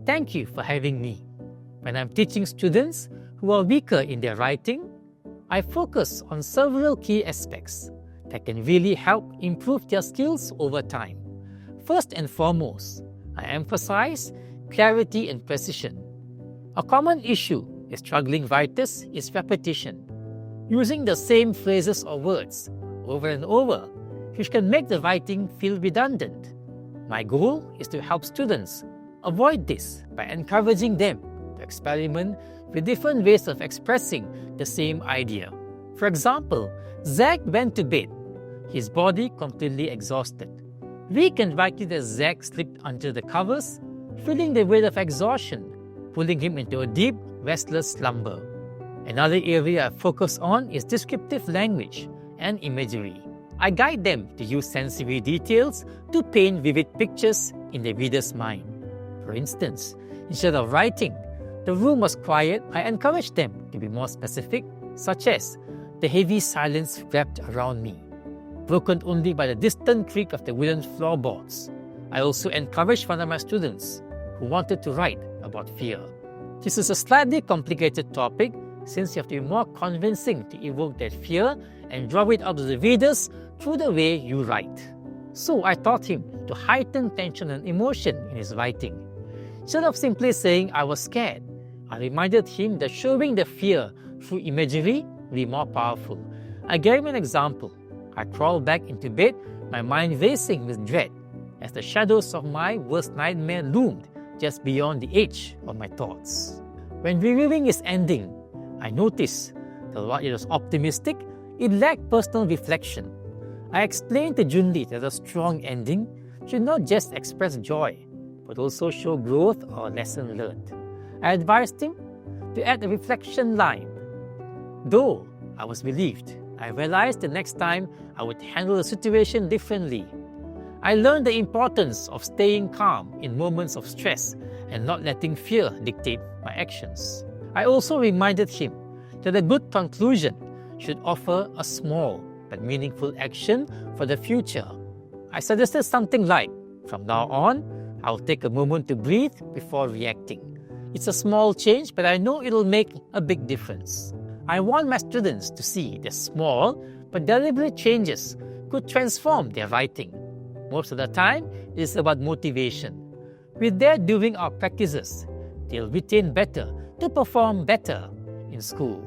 Thank you for having me. When I'm teaching students who are weaker in their writing, I focus on several key aspects that can really help improve their skills over time. First and foremost, I emphasize clarity and precision. A common issue with struggling writers is repetition, using the same phrases or words over and over, which can make the writing feel redundant. My goal is to help students avoid this by encouraging them to experiment with different ways of expressing the same idea. For example, Zack went to bed, his body completely exhausted. We can write it as Zack slipped under the covers, feeling the weight of exhaustion, pulling him into a deep, restless slumber. Another area I focus on is descriptive language and imagery. I guide them to use sensory details to paint vivid pictures in the reader's mind. For instance, instead of writing, "The room was quiet," I encourage them to be more specific, such as, "The heavy silence wrapped around me," broken only by the distant creak of the wooden floorboards. I also encouraged one of my students who wanted to write about fear. This is a slightly complicated topic since you have to be more convincing to evoke that fear and draw it out of the readers through the way you write. So I taught him to heighten tension and emotion in his writing. Instead of simply saying "I was scared," I reminded him that showing the fear through imagery will be more powerful. I gave him an example. I crawled back into bed, my mind racing with dread, as the shadows of my worst nightmare loomed just beyond the edge of my thoughts. When reviewing his ending, I noticed that while it was optimistic, it lacked personal reflection. I explained to Junli that a strong ending should not just express joy, but also show growth or lesson learned. I advised him to add a reflection line. Though I was relieved, I realized the next time I would handle the situation differently. I learned the importance of staying calm in moments of stress and not letting fear dictate my actions. I also reminded him that a good conclusion should offer a small but meaningful action for the future. I suggested something like, "From now on, I'll take a moment to breathe before reacting. It's a small change, but I know it'll make a big difference." I want my students to see that small but deliberate changes could transform their writing. Most of the time, it is about motivation. With that during our practices, they'll retain better to perform better in school.